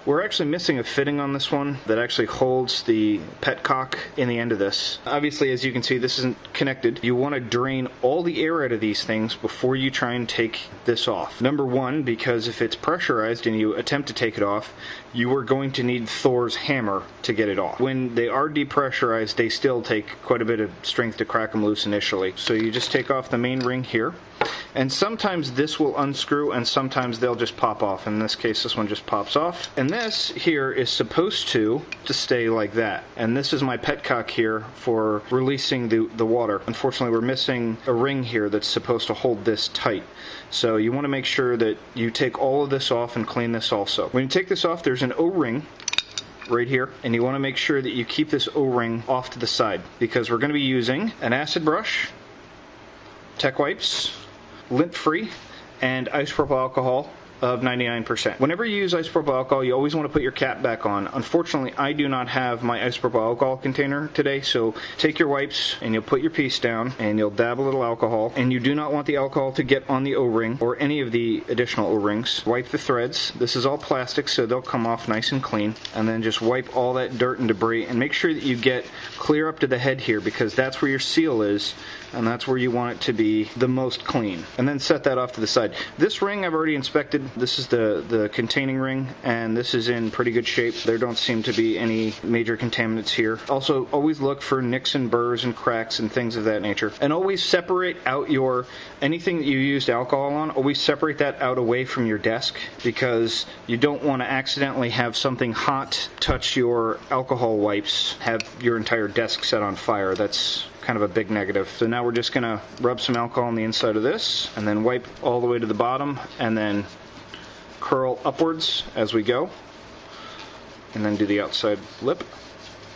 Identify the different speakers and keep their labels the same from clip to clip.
Speaker 1: We're actually missing a fitting on this one that actually holds the petcock in the end of this. Obviously, as you can see, this isn't connected. You want to drain all the air out of these things before you try and take this off. Number one, because if it's pressurized and you attempt to take it off, you are going to need Thor's hammer to get it off. When they are depressurized, they still take quite a bit of strength to crack them loose initially. So you just take off the main ring here. And sometimes this will unscrew and sometimes they'll just pop off. In this case, this one just pops off. And this here is supposed to stay like that. And this is my petcock here for releasing the water. Unfortunately, we're missing a ring here that's supposed to hold this tight. So you want to make sure that you take all of this off and clean this also. When you take this off, there's an O-ring right here, and you want to make sure that you keep this O-ring off to the side because we're going to be using an acid brush, Tech wipes, lint-free, and isopropyl alcohol of 99%. Whenever you use isopropyl alcohol, you always want to put your cap back on. Unfortunately, I do not have my isopropyl alcohol container today, so take your wipes and you'll put your piece down and you'll dab a little alcohol, and you do not want the alcohol to get on the O-ring or any of the additional O-rings. Wipe the threads. This is all plastic, so they'll come off nice and clean, and then just wipe all that dirt and debris and make sure that you get clear up to the head here because that's where your seal is, and that's where you want it to be the most clean. And then set that off to the side. This ring I've already inspected. This is the containing ring, and this is in pretty good shape. There don't seem to be any major contaminants here. Also, always look for nicks and burrs and cracks and things of that nature. And always separate out anything that you used alcohol on, always separate that out away from your desk because you don't want to accidentally have something hot touch your alcohol wipes, have your entire desk set on fire. That's kind of a big negative. So now we're just going to rub some alcohol on the inside of this and then wipe all the way to the bottom and then curl upwards as we go and then do the outside lip.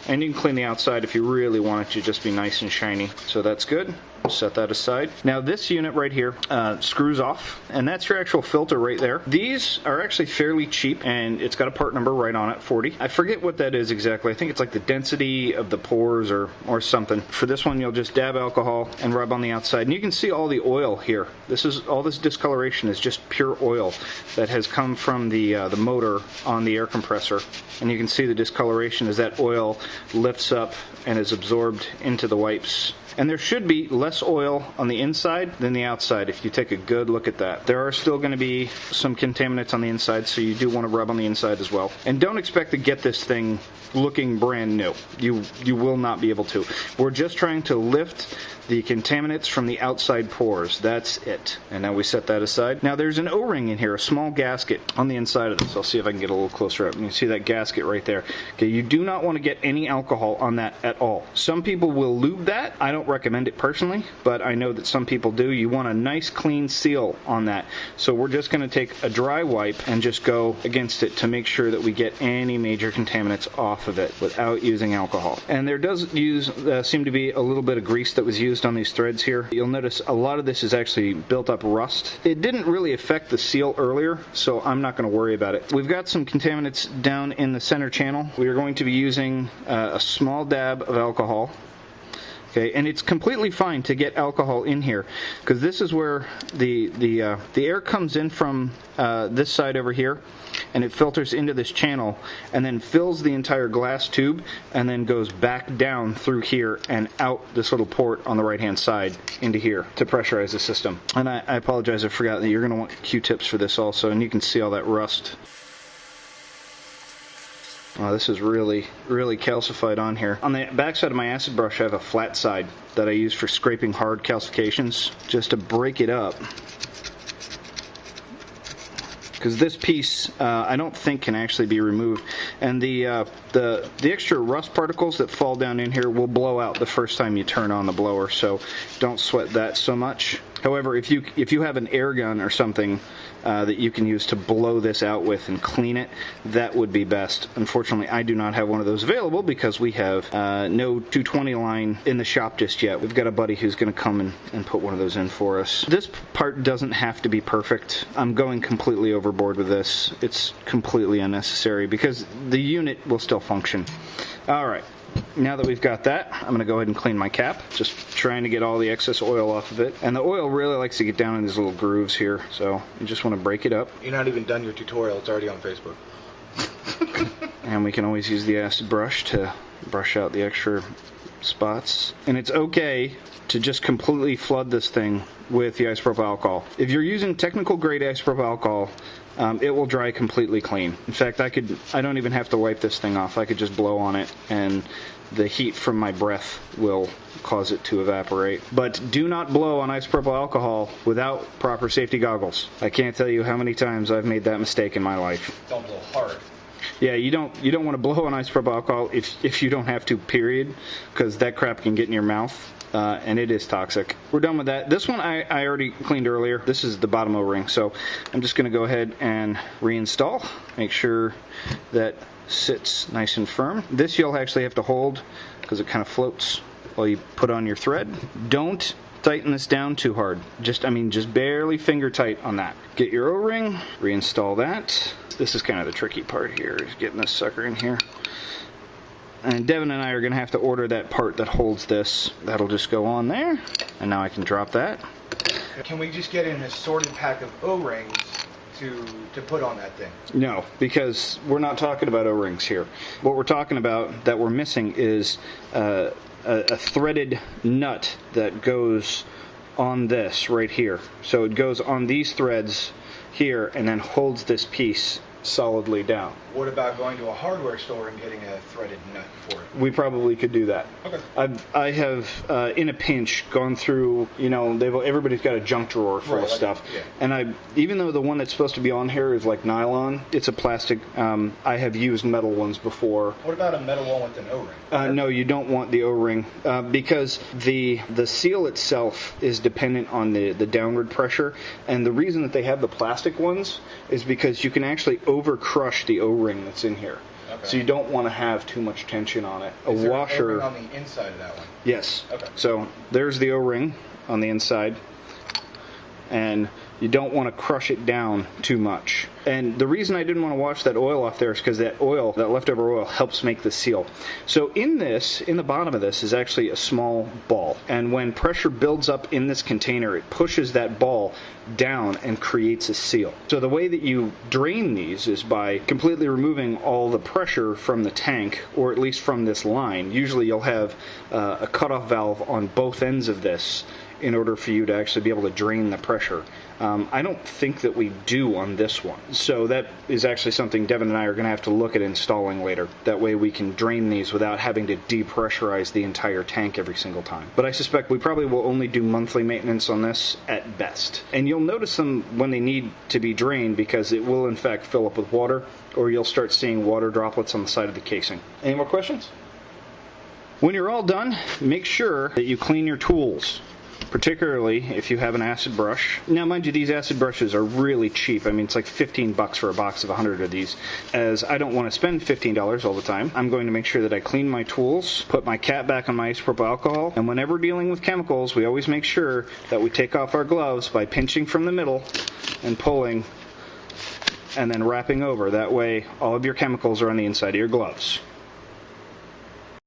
Speaker 1: And you can clean the outside if you really want it to just be nice and shiny. So that's good. Set that aside. Now this unit right here screws off, and that's your actual filter right there. These are actually fairly cheap, and it's got a part number right on it, 40. I forget what that is exactly. I think it's like the density of the pores or something. For this one, you'll just dab alcohol and rub on the outside, and you can see all the oil here. All this discoloration is just pure oil that has come from the motor on the air compressor, and you can see the discoloration as that oil lifts up and is absorbed into the wipes. And there should be less oil on the inside than the outside if you take a good look at that. There are still going to be some contaminants on the inside, so you do want to rub on the inside as well. And don't expect to get this thing looking brand new. You will not be able to. We're just trying to lift the contaminants from the outside pores. That's it. And now we set that aside. Now there's an O-ring in here, a small gasket on the inside of this. I'll see if I can get a little closer up. You can see that gasket right there. Okay, you do not want to get any alcohol on that at all. Some people will lube that. I don't recommend it personally, but I know that some people do. You want a nice clean seal on that. So we're just going to take a dry wipe and just go against it to make sure that we get any major contaminants off of it without using alcohol. And there does seem to be a little bit of grease that was used on these threads here. You'll notice a lot of this is actually built up rust. It didn't really affect the seal earlier, so I'm not going to worry about it. We've got some contaminants down in the center channel. We are going to be using a small dab of alcohol. Okay, and it's completely fine to get alcohol in here because this is where the air comes in from this side over here, and it filters into this channel and then fills the entire glass tube and then goes back down through here and out this little port on the right hand side into here to pressurize the system. And I apologize, I forgot that you're going to want Q-tips for this also, and you can see all that rust. Oh, this is really, really calcified on here. On the back side of my acid brush, I have a flat side that I use for scraping hard calcifications, just to break it up. Because this piece, I don't think can actually be removed. And the extra rust particles that fall down in here will blow out the first time you turn on the blower, so don't sweat that so much. However, if you have an air gun or something that you can use to blow this out with and clean it, that would be best. Unfortunately, I do not have one of those available because we have no 220 line in the shop just yet. We've got a buddy who's going to come and put one of those in for us. This part doesn't have to be perfect. I'm going completely overboard with this. It's completely unnecessary because the unit will still function. Alright, now that we've got that, I'm going to go ahead and clean my cap, just trying to get all the excess oil off of it. And the oil really likes to get down in these little grooves here, so you just want to break it up.
Speaker 2: You're not even done your tutorial, it's already on Facebook.
Speaker 1: And we can always use the acid brush to brush out the extra spots. And it's okay to just completely flood this thing with the isopropyl alcohol. If you're using technical grade isopropyl alcohol, it will dry completely clean. In fact, I don't even have to wipe this thing off. I could just blow on it and the heat from my breath will cause it to evaporate. But do not blow on isopropyl alcohol without proper safety goggles. I can't tell you how many times I've made that mistake in my life.
Speaker 2: Don't blow hard.
Speaker 1: Yeah, you don't want to blow on isopropyl alcohol if you don't have to, period, because that crap can get in your mouth. And it is toxic. We're done with that. This one I already cleaned earlier. This is the bottom O-ring, so I'm just going to go ahead and reinstall. Make sure that sits nice and firm. This you'll actually have to hold because it kind of floats while you put on your thread. Don't tighten this down too hard. Just barely finger tight on that. Get your O-ring, reinstall that. This is kind of the tricky part here, is getting this sucker in here. And Devin and I are going to have to order that part that holds this. That'll just go on there. And now I can drop that.
Speaker 2: Can we just get an assorted pack of O-rings to put on that thing?
Speaker 1: No, because we're not talking about O-rings here. What we're talking about that we're missing is a threaded nut that goes on this right here. So it goes on these threads here and then holds this piece solidly down.
Speaker 2: What about going to a hardware store and getting a threaded nut for it?
Speaker 1: We probably could do that.
Speaker 2: Okay.
Speaker 1: I have in a pinch gone through, everybody's got a junk drawer full of stuff.
Speaker 2: Yeah.
Speaker 1: And even though the one that's supposed to be on here is like nylon, it's a plastic. I have used metal ones before.
Speaker 2: What about a metal one with an O-ring?
Speaker 1: No, you don't want the O-ring because the seal itself is dependent on the downward pressure. And the reason that they have the plastic ones is because you can actually over-crush the O-ring that's in here.
Speaker 2: Okay.
Speaker 1: So you don't want to have too much tension on it.
Speaker 2: Is there
Speaker 1: washer
Speaker 2: an O-ring on the inside of that one?
Speaker 1: Yes.
Speaker 2: Okay.
Speaker 1: So there's the O-ring on the inside. And you don't want to crush it down too much. And the reason I didn't want to wash that oil off there is because that leftover oil, helps make the seal. So in the bottom of this is actually a small ball. And when pressure builds up in this container, it pushes that ball down and creates a seal. So the way that you drain these is by completely removing all the pressure from the tank, or at least from this line. Usually you'll have a cutoff valve on both ends of this in order for you to actually be able to drain the pressure. I don't think that we do on this one. So that is actually something Devin and I are going to have to look at installing later. That way we can drain these without having to depressurize the entire tank every single time. But I suspect we probably will only do monthly maintenance on this at best. And you'll notice them when they need to be drained because it will in fact fill up with water, or you'll start seeing water droplets on the side of the casing. Any more questions? When you're all done, make sure that you clean your tools, particularly if you have an acid brush. Now, mind you, these acid brushes are really cheap. I mean, it's like $15 for a box of 100 of these. As I don't want to spend $15 all the time, I'm going to make sure that I clean my tools, put my cap back on my isopropyl alcohol, and whenever dealing with chemicals, we always make sure that we take off our gloves by pinching from the middle and pulling and then wrapping over. That way, all of your chemicals are on the inside of your gloves.